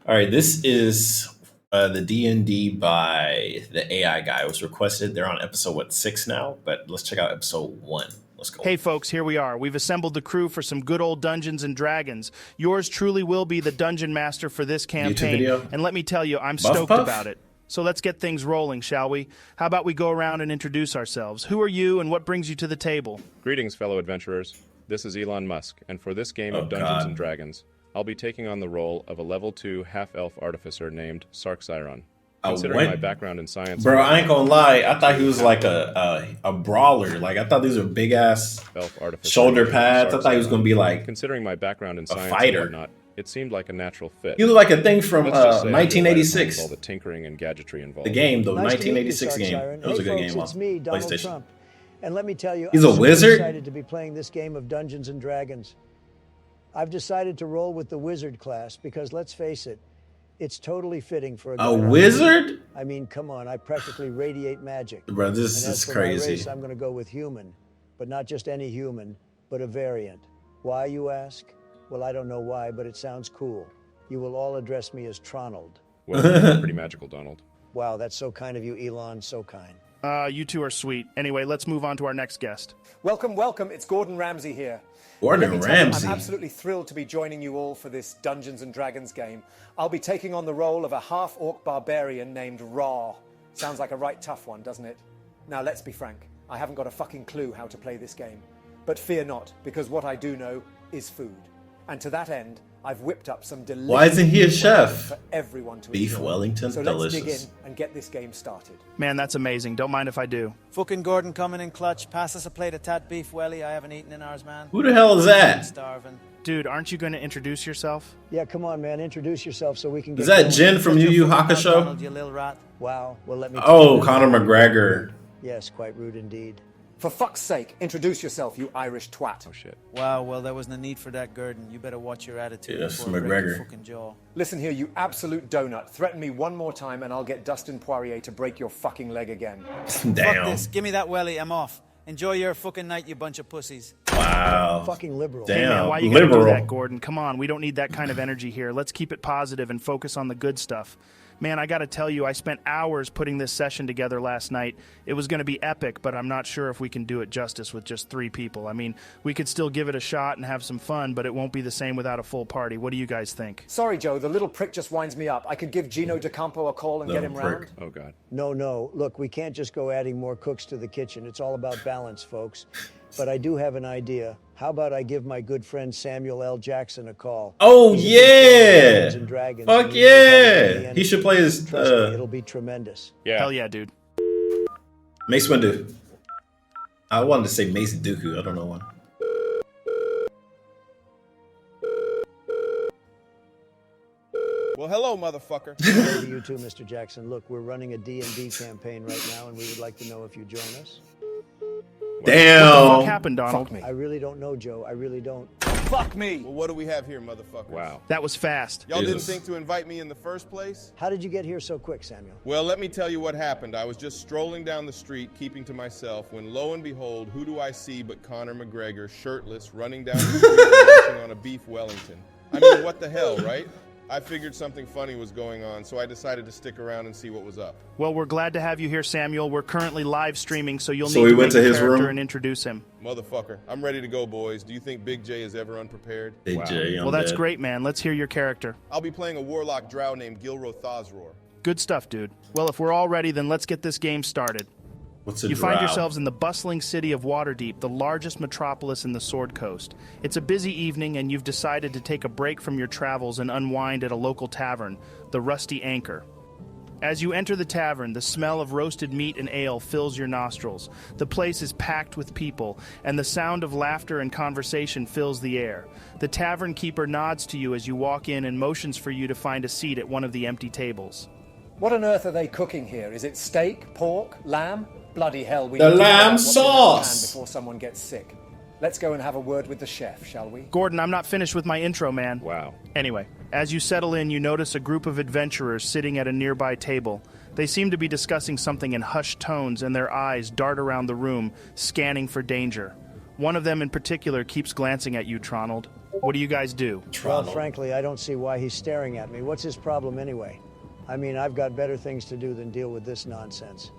All right, this is the DND by the AI guy. It was requested. They're on episode what 6 now, but let's check out episode 1. Let's go. Hey folks, here we are. We've assembled the crew for some good old Dungeons and Dragons. Yours truly will be the dungeon master for this campaign, and let me tell you, I'm stoked about it. So let's get things rolling, shall we? How about we go around and introduce ourselves? Who are you and what brings you to the table? Greetings, fellow adventurers. This is Elon Musk, and for this game of Dungeons and Dragons, I'll be taking on the role of a level 2 half-elf artificer named Sarxiron. Considering my background in science... Bro, I ain't gonna lie. I thought he was like a brawler. Like, I thought these were big-ass shoulder pads. I thought he was gonna be like considering my background in science fighter. and whatnot, it seemed like a natural fit. You look like a thing from 1986. All the tinkering and gadgetry involved. The game, the Nice 1986 game. Siren. It was a good folks, game it's on me, Donald PlayStation. Trump. And let me tell you, He's I'm a super wizard? excited to be playing this game of Dungeons and Dragons. I've decided to roll with the wizard class because, let's face it, it's totally fitting for a guy like wizard? me. I mean, come on, I practically radiate magic. Bro, this And is as for crazy. My race, I'm going to go with human, but not just any human, but a variant. Why, you ask? Well, I don't know why, but it sounds cool. You will all address me as Tronald. Well, that's pretty magical, Donald. Wow, that's so kind of you, Elon, so kind. You two are sweet. Anyway, let's move on to our next guest. Welcome, welcome. It's Gordon Ramsay here. Gordon Ramsay. I'm absolutely thrilled to be joining you all for this Dungeons and Dragons game. I'll be taking on the role of a half-orc barbarian named Ra. Sounds like a right tough one, doesn't it? Now, let's be frank. I haven't got a fucking clue how to play this game. But fear not, because what I do know is food. And to that end, I've whipped up some delicious... Why isn't he a chef? ...for everyone to Beef enjoy. Wellington, so delicious. let's dig in and get this game started. Man, that's amazing. Don't mind if I do. Fucking Gordon coming in clutch. Pass us a plate of tat beef welly. I haven't eaten in hours, man. Who the hell is that? Starving. Dude, aren't you going to introduce yourself? Yeah, come on, man. Introduce yourself so we can get Is that going. Jen from Yu Yu Hakusho? Donald, you little rat. Wow. Well, let me Oh, Conor McGregor. Yes, quite rude indeed. For fuck's sake, introduce yourself, you Irish twat. Oh, shit. Wow, well, there wasn't a need for that, Gordon. You better watch your attitude Yeah, that's before I break your McGregor. fucking jaw. Listen here, you absolute donut. Threaten me one more time and I'll get Dustin Poirier to break your fucking leg again. Fuck Damn. this. Give me that welly. I'm off. Enjoy your fucking night, you bunch of pussies. Wow. Fucking liberal. Damn. Hey, man, why you gotta do Liberal. that, Gordon? Come on, we don't need that kind of energy here. Let's keep it positive and focus on the good stuff. Man, I gotta tell you, I spent hours putting this session together last night. It was gonna be epic, but I'm not sure if we can do it justice with just 3 people. I mean, we could still give it a shot and have some fun, but it won't be the same without a full party. What do you guys think? Sorry, Joe, the little prick just winds me up. I could give Gino DeCampo a call and get him Little round. prick. Oh, God. No. Look, we can't just go adding more cooks to the kitchen. It's all about balance, folks. But I do have an idea. How about I give my good friend Samuel L. Jackson a call? Oh, He's a big fan of yeah. Dungeons and Dragons, Fuck and he knows how to play yeah. the He should play his Trust me, it'll be tremendous. Yeah. Hell yeah, dude. Mace Windu. I wanted to say Mace Dooku. I don't know why. Well, hello, motherfucker. Hey to you too, Mr. Jackson. Look, we're running a D&D campaign right now, and we would like to know if you join us. What Damn. happened, Donald? Fuck me. I really don't know, Joe. I really don't. Fuck me! Well, what do we have here, motherfucker? Wow. That was fast. Y'all didn't Jesus. think to invite me in the first place? How did you get here so quick, Samuel? Well, let me tell you what happened. I was just strolling down the street, keeping to myself, when lo and behold, who do I see but Conor McGregor, shirtless, running down the street, munching on a beef Wellington. I mean, what the hell, right? I figured something funny was going on, so I decided to stick around and see what was up. Well, we're glad to have you here, Samuel. We're currently live streaming, so you'll So need we to went make to a his character room? and introduce him. Motherfucker, I'm ready to go, boys. Do you think Big J is ever unprepared? Big Wow. J. I'm Well, that's dead. great, man. Let's hear your character. I'll be playing a warlock drow named Gilro Thosroar. Good stuff, dude. Well, if we're all ready, then let's get this game started. What's a You drow? find yourselves in the bustling city of Waterdeep, the largest metropolis in the Sword Coast. It's a busy evening, and you've decided to take a break from your travels and unwind at a local tavern, the Rusty Anchor. As you enter the tavern, the smell of roasted meat and ale fills your nostrils. The place is packed with people, and the sound of laughter and conversation fills the air. The tavern keeper nods to you as you walk in and motions for you to find a seat at one of the empty tables. What on earth are they cooking here? Is it steak, pork, lamb? Bloody hell, we The need to find out lamb what's in that sauce. pan before someone gets sick. Let's go and have a word with the chef, shall we? Gordon, I'm not finished with my intro, man. Wow. Anyway, as you settle in, you notice a group of adventurers sitting at a nearby table. They seem to be discussing something in hushed tones, and their eyes dart around the room, scanning for danger. One of them in particular keeps glancing at you, Tronald. What do you guys do? Well, frankly, I don't see why he's staring at me. What's his problem anyway? I mean, I've got better things to do than deal with this nonsense.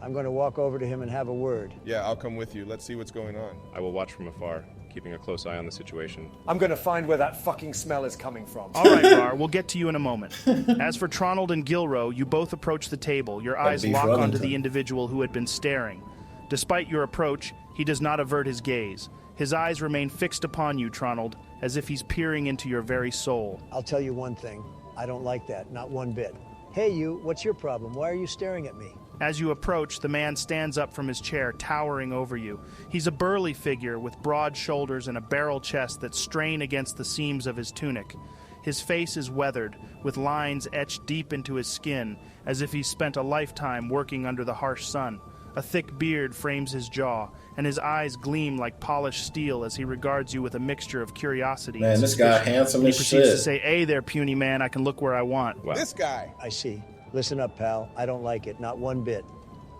I'm going to walk over to him and have a word. Yeah, I'll come with you. Let's see what's going on. I will watch from afar, keeping a close eye on the situation. I'm going to find where that fucking smell is coming from. All right, Rar, we'll get to you in a moment. As for Tronald and Gilro, you both approach the table, your eyes lock onto the individual who had been staring. Despite your approach, he does not avert his gaze. His eyes remain fixed upon you, Tronald, as if he's peering into your very soul. I'll tell you one thing. I don't like that, not one bit. Hey, you, what's your problem? Why are you staring at me? As you approach, the man stands up from his chair, towering over you. He's a burly figure with broad shoulders and a barrel chest that strain against the seams of his tunic. His face is weathered, with lines etched deep into his skin, as if he's spent a lifetime working under the harsh sun. A thick beard frames his jaw, and his eyes gleam like polished steel as he regards you with a mixture of curiosity and this guy handsome as shit. He proceeds to say, "Hey there, puny man, I can look where I want." Wow. This guy. I see. Listen up, pal. I don't like it, not one bit.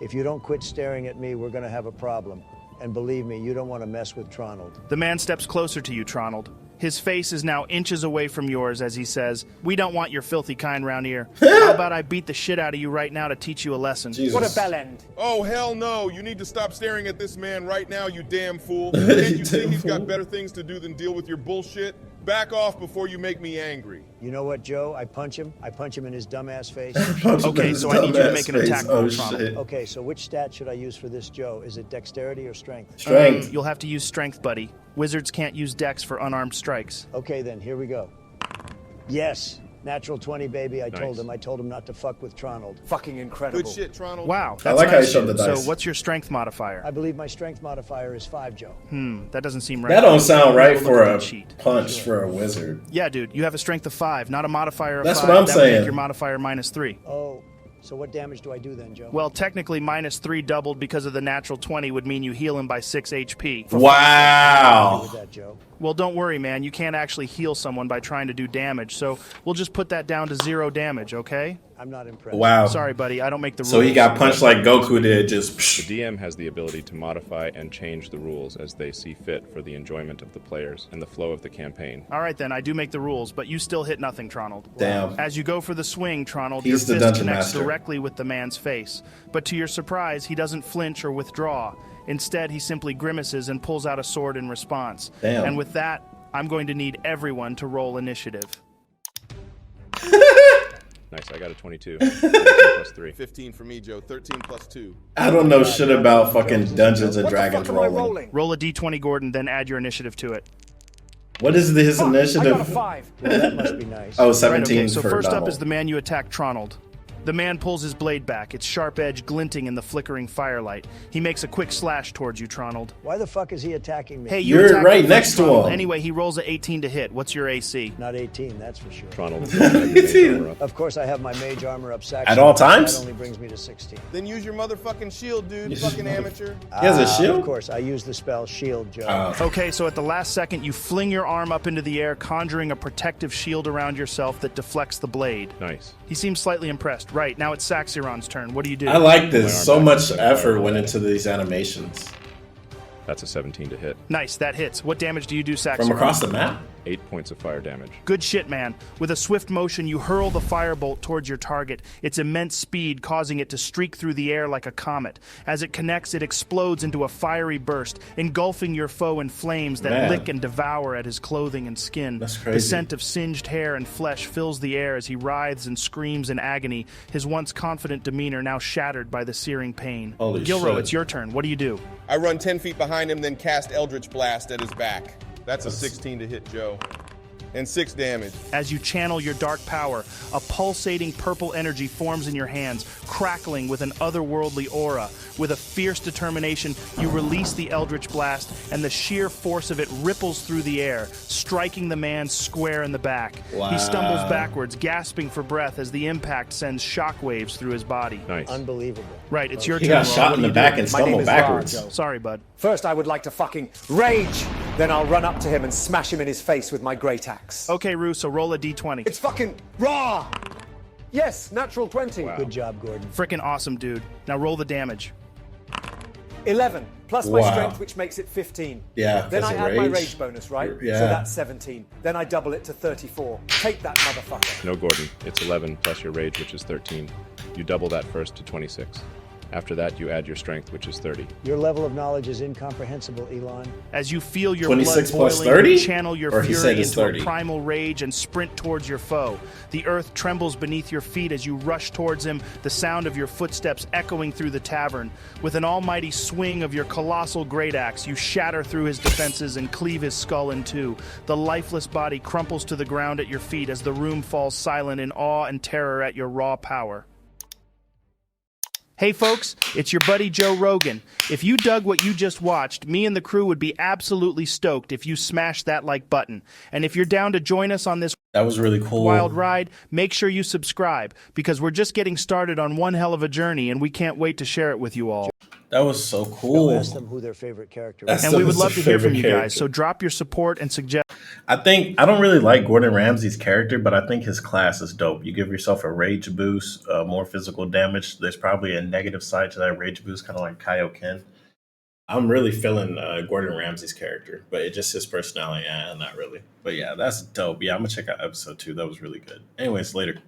If you don't quit staring at me, we're going to have a problem. And believe me, you don't want to mess with Tronald. The man steps closer to you, Tronald. His face is now inches away from yours as he says, "We don't want your filthy kind round here. How about I beat the shit out of you right now to teach you a lesson?" Jesus. What a bellend. Oh, hell no. You need to stop staring at this man right now, you damn fool. Can't you see he's got better things to do than deal with your bullshit? Back off before you make me angry. You know what, Joe? I punch him in his dumbass face. Okay, so I need you to make an attack roll, Tronald. Okay, so which stat should I use for this, Joe? Is it dexterity or strength? Strength. You'll have to use strength, buddy. Wizards can't use dex for unarmed strikes. Okay, then, here we go. Yes. Natural 20, baby. I Nice. told him not to fuck with Tronald. Fucking incredible. Good shit, Tronald. Wow, I that's like how nice. you showed the dice. So what's your strength modifier? I believe my strength modifier is 5, Joe. That doesn't seem right. That don't sound right We'll for look at a that sheet. punch for a wizard. Yeah, dude, you have a strength of 5, not a modifier of That's 5. what I'm That would saying. make your modifier -3. Oh, so what damage do I do then, Joe? Well, technically, -3 doubled because of the natural 20 would mean you heal him by 6 HP. Wow. With that, Joe. Well, don't worry, man. You can't actually heal someone by trying to do damage, so we'll just put that down to 0 damage, okay? I'm not impressed. Wow. Sorry, buddy. I don't make the rules. So he got punched like Goku did, just. The DM has the ability to modify and change the rules as they see fit for the enjoyment of the players and the flow of the campaign. All right, then. I do make the rules, but you still hit nothing, Tronald. Damn. As you go for the swing, Tronald, He's the your fist dungeon connects master. directly with the man's face. But to your surprise, he doesn't flinch or withdraw. Instead, he simply grimaces and pulls out a sword in response. Damn. And with that, I'm going to need everyone to roll initiative. Nice, I got a 22. 13 plus 3. 15 for me, Joe. 13 plus 2. I don't know shit about fucking Dungeons and What the Dragons fuck am I rolling. rolling? Roll a d20, Gordon, then add your initiative to it. What is his Fuck, I got a initiative? 5. Well, that must be nice. Oh, Right, 17 okay, so for first up Donald. is the man you attack, Tronald. The man pulls his blade back, its sharp edge glinting in the flickering firelight. He makes a quick slash towards you, Tronald. Why the fuck is he attacking me? Hey, you You're attack right him next first, to Tronald. him. Anyway, he rolls a 18 to hit. What's your AC? Not 18, that's for sure. Ronald, have your mage armor up. Of course, I have my mage armor up, Saxon. At all times? That only brings me to 16. Then use your motherfucking shield, dude. Fucking amateur. He has a Of shield? course, I use the spell Shield, Joe. Okay, so at the last second, you fling your arm up into the air, conjuring a protective shield around yourself that deflects the blade. Nice. He seems slightly impressed. Right, now it's Saxiron's turn. What do you do? I like this. So My arm much back. effort went into these animations. That's a 17 to hit. Nice, that hits. What damage do you do, Saxiron? From across the map? 8 points of fire damage. Good shit, man. With a swift motion, you hurl the firebolt towards your target, its immense speed causing it to streak through the air like a comet. As it connects, it explodes into a fiery burst, engulfing your foe in flames that Man. lick and devour at his clothing and skin. That's The crazy. scent of singed hair and flesh fills the air as he writhes and screams in agony, his once confident demeanor now shattered by the searing pain. Holy Gilro, shit. it's your turn. What do you do? I run 10 feet behind him, then cast Eldritch Blast at his back. That's a 16 to hit, Joe. And 6 damage. As you channel your dark power, a pulsating purple energy forms in your hands, crackling with an otherworldly aura. With a fierce determination, you release the Eldritch Blast, and the sheer force of it ripples through the air, striking the man square in the back. Wow. He stumbles backwards, gasping for breath as the impact sends shockwaves through his body. Nice. Unbelievable. Right, it's your He turn. got Ron. shot What in do the you back do? and My name stumbled is backwards. Raj. Sorry, bud. First, I would like to fucking rage. Then I'll run up to him and smash him in his face with my great axe. Okay, Rue, so roll a d20. It's fucking raw. Yes, natural 20. Wow. Good job, Gordon. Frickin' awesome, dude. Now roll the damage. 11 plus my strength, which makes it 15. Yeah. Then I add my rage bonus, right? Yeah. So that's 17. Then I double it to 34. Take that, motherfucker. No, Gordon. It's 11 plus your rage, which is 13. You double that first to 26. After that, you add your strength, which is 30. Your level of knowledge is incomprehensible, Elon. As you feel your 26 blood plus boiling, 30? you channel your Or he fury said it's into 30. a primal rage and sprint towards your foe. The earth trembles beneath your feet as you rush towards him, the sound of your footsteps echoing through the tavern. With an almighty swing of your colossal great axe, you shatter through his defenses and cleave his skull in two. The lifeless body crumples to the ground at your feet as the room falls silent in awe and terror at your raw power. Hey folks, it's your buddy Joe Rogan. If you dug what you just watched, me and the crew would be absolutely stoked if you smashed that like button. And if you're down to join us on this That was really cool. wild ride, make sure you subscribe, because we're just getting started on one hell of a journey and we can't wait to share it with you all. That was so cool. Ask them who their favorite character is. And we would love to hear from you favorite guys, so drop your support and suggest. I don't really like Gordon Ramsay's character, but I think his class is dope. You give yourself a rage boost, more physical damage. There's probably a negative side to that rage boost, kind of like Kaioken. I'm really feeling Gordon Ramsay's character, but it's just his personality. Not really. But yeah, that's dope. Yeah, I'm going to check out episode 2. That was really good. Anyways, later.